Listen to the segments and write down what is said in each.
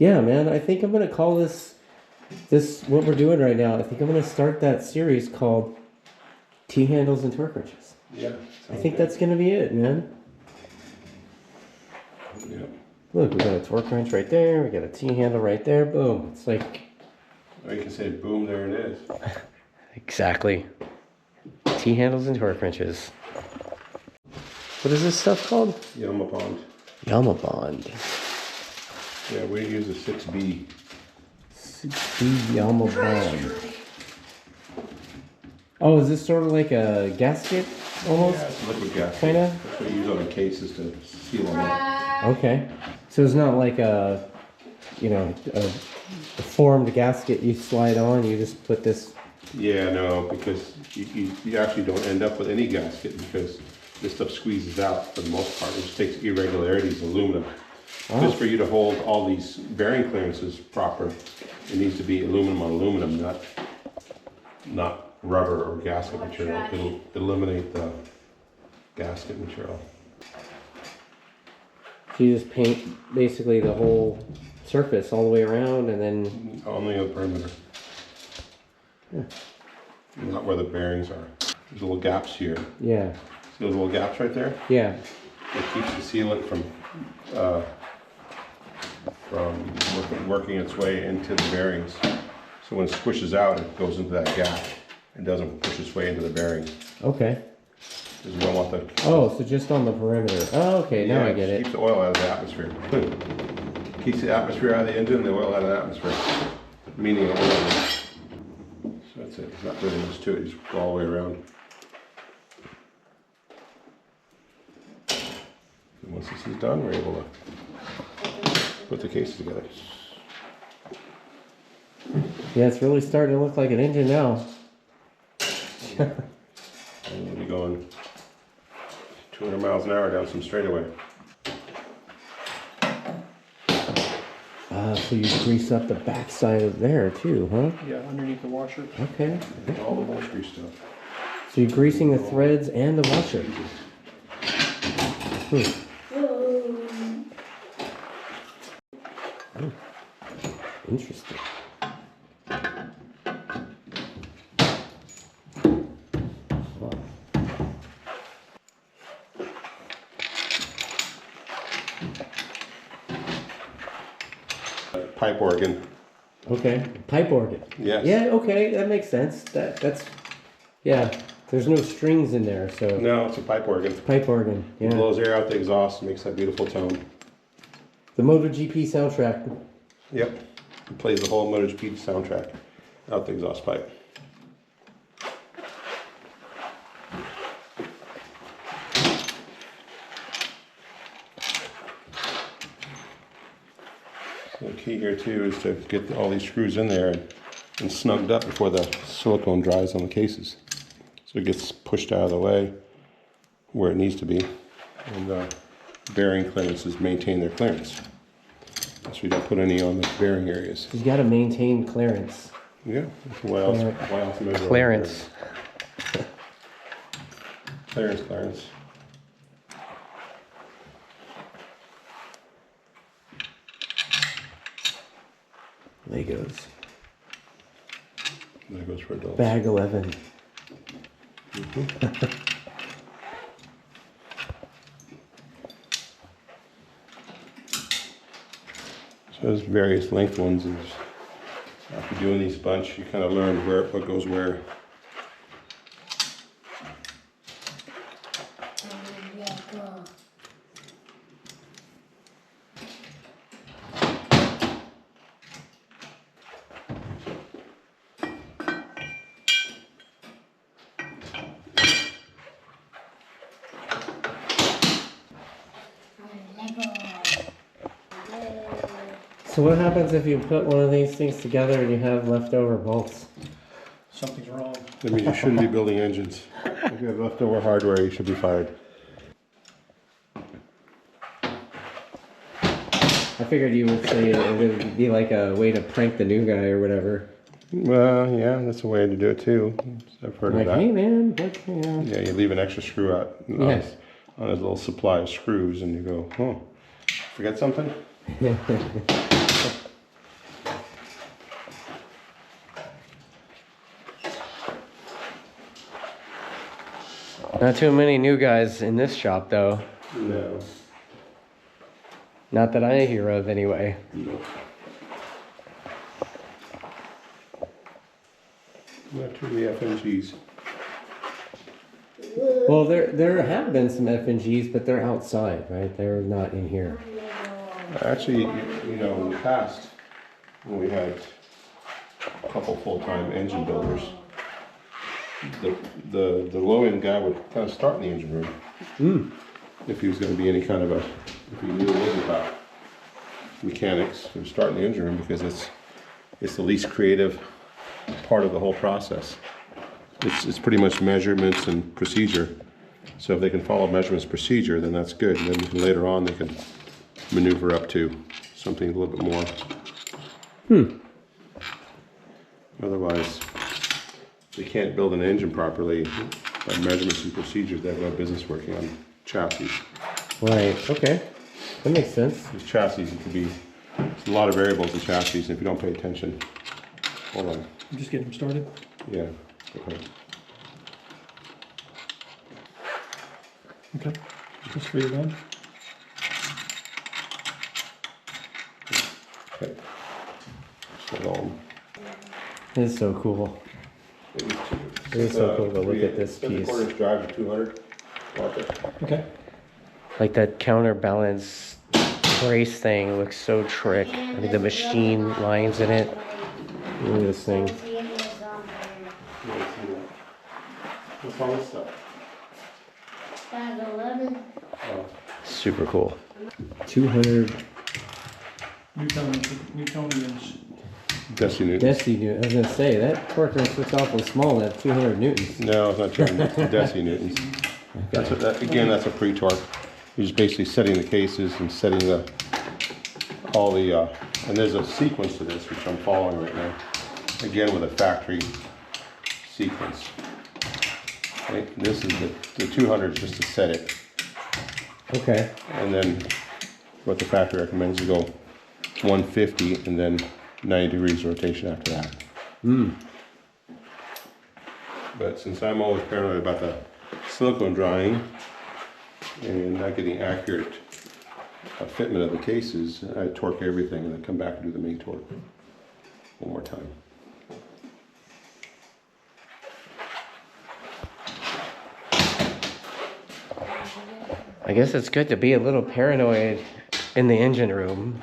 Yeah, man, I think I'm gonna call this what we're doing right now. I think I'm gonna start that series called T-handles and torque wrenches. Yeah. I think that's gonna be it, man. Yeah. Look, we got a torque wrench right there. We got a T-handle right there. Boom. It's like. Or you can say, boom, there it is. Exactly. T-handles and torque wrenches. What is this stuff called? Yamaha. Yamaha. Yeah, we use a 6B. 6B Yamaha. Oh, is this sort of like a gasket almost? Yeah, it's a liquid gasket. Kinda? That's what you use on the cases to seal them up. Okay. So it's not like a formed gasket you slide on. You just put this. Yeah, no, because you actually don't end up with any gasket because this stuff squeezes out for the most part. It just takes irregularities of aluminum. Oh. Just for you to hold all these bearing clearances proper, it needs to be aluminum on aluminum, not rubber or gasket material. It'll eliminate the gasket material. So you just paint basically the whole surface all the way around, and then Only on the perimeter. Yeah. Not where the bearings are. There's little gaps here. Yeah. See those little gaps right there? Yeah. It keeps the sealant from working its way into the bearings. So when it squishes out, it goes into that gap. It doesn't push its way into the bearing. Okay. Because you don't want the... Oh, so just on the perimeter. Oh, okay, now I get it. Keeps the oil out of the atmosphere. Keeps the atmosphere out of the engine, the oil out of the atmosphere. Meaning oil. So that's it. It's not really much to it. Just go all the way around. And once this is done, we're able to put the cases together. Yeah, it's really starting to look like an engine now. And we'll be going 200 miles an hour down some straightaway. So you grease up the backside of there too, huh? Yeah, underneath the washer. Okay. All the whole screw stuff. So you're greasing the threads and the washer. Oh, interesting. Wow. Pipe organ. Okay, pipe organ. Yes. Yeah, okay, that makes sense. That's yeah. There's no strings in there, so No, it's a pipe organ. pipe organ. It Yeah. blows air out the exhaust and makes that beautiful tone. The MotoGP soundtrack. Yep. It plays the whole MotoGP soundtrack out the exhaust pipe. So the key here too is to get all these screws in there and snugged up before the silicone dries on the cases. So it gets pushed out of the way where it needs to be. And bearing clearances maintain their clearance. So you don't put any on the bearing areas. You got to maintain clearance. Yeah. Why else measure Clearance. Clearance. Legos. That goes for adults. Bag 11. So there's various length ones. And after doing these bunch, you kind of learn what goes where. So what happens if you put one of these things together and you have leftover bolts? Something's wrong. That means you shouldn't be building engines. If you have leftover hardware, you should be fired. I figured you would say it would be like a way to prank the new guy or whatever. Well, yeah, that's a way to do it too. I've heard Like, of that. hey man, what, yeah. Yeah, you leave an extra screw out Yes. on his little supply of screws, and you go, oh, forget something? Not too many new guys in this shop, though. No. Not that I hear of, anyway. No. Not too many FNGs. Well, there have been some FNGs, but they're outside, right? They're not in here. Actually, you know, in the past, when we had a couple full-time engine builders, the low-end guy would kind of start in the engine room. If he was going to be any kind of if he knew a little bit about mechanics, he would start in the engine room because it's the least creative part of the whole process. It's pretty much measurements and procedure. So if they can follow measurements procedure, then that's good. And then later on, they can maneuver up to something a little bit more. Otherwise, they can't build an engine properly by measurements and procedures. They have no business working on chassis. Right, okay. That makes sense. These chassis, it could be, there's a lot of variables in chassis, and if you don't pay attention, hold on. I'm just getting them started. Yeah, okay. Okay. Just for you then. Okay. So, It is so cool. It is so cool to look at this piece. 3/4 drive to 200. Mark it. Okay. Like that counterbalance brace thing looks so trick. I mean, the machine lines in it. Look at this thing. What's all this stuff? Size 11. Oh, Super cool. 200 Newtonians. Deci Newtons. Deci Newtons. I was gonna say that torque wrench looks awfully small at 200 Newtons. No, it's not 200, it's Deci Newtons. Again, that's a pre-torque. You're just basically setting the cases and setting and there's a sequence to this, which I'm following right now. Again, with a factory sequence. Okay, this is the 200 just to set it. Okay. And then what the factory recommends is go 150 and then 90 degrees rotation after that. But since I'm always paranoid about the silicone drying and not getting accurate fitment of the cases, I torque everything and then come back and do the main torque one more time. I guess it's good to be a little paranoid in the engine room.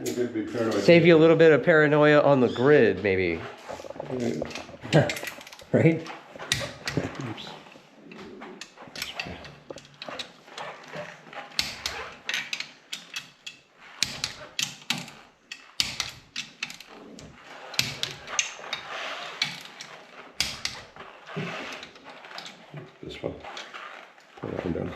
It's good to be paranoid. Save you a little bit of paranoia on the grid, maybe. Right? Oops. This one. Put that one down.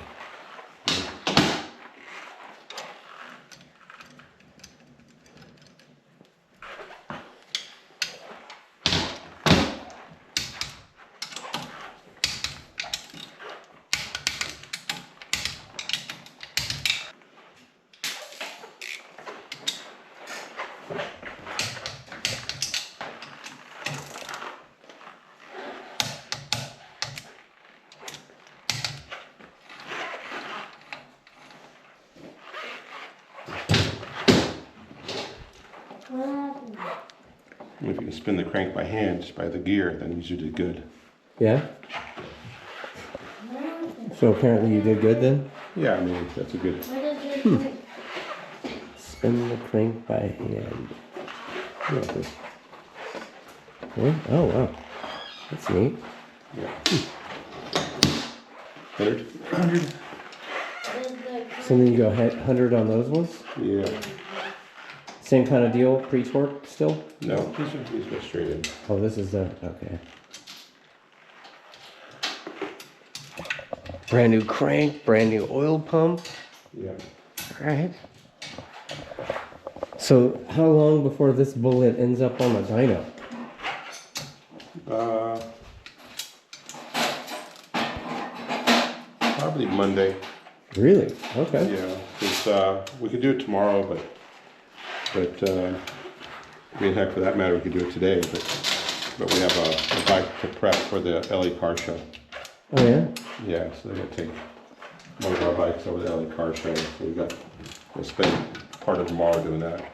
If you can spin the crank by hand, just by the gear, then you usually did good. Yeah? So apparently you did good then? Yeah, I mean, that's a good. What is your drink? Spin the crank by hand. Yeah, this- Okay. Oh, wow. That's neat. yeah. 100? 100. So then you go 100 on those ones? Yeah. Same kind of deal, pre-torque still? No, these go straight in. Oh, this is the, okay. Brand new crank, brand new oil pump. Yeah. All right. So how long before this bullet ends up on the dyno? Probably Monday. Really? Okay. Yeah, because we could do it tomorrow, but I mean, heck, for that matter, we could do it today. But we have a bike to prep for the LA car show. Oh yeah. Yeah, so they got to take one of our bikes over there, like car show. So we got, we'll spend part of tomorrow doing that.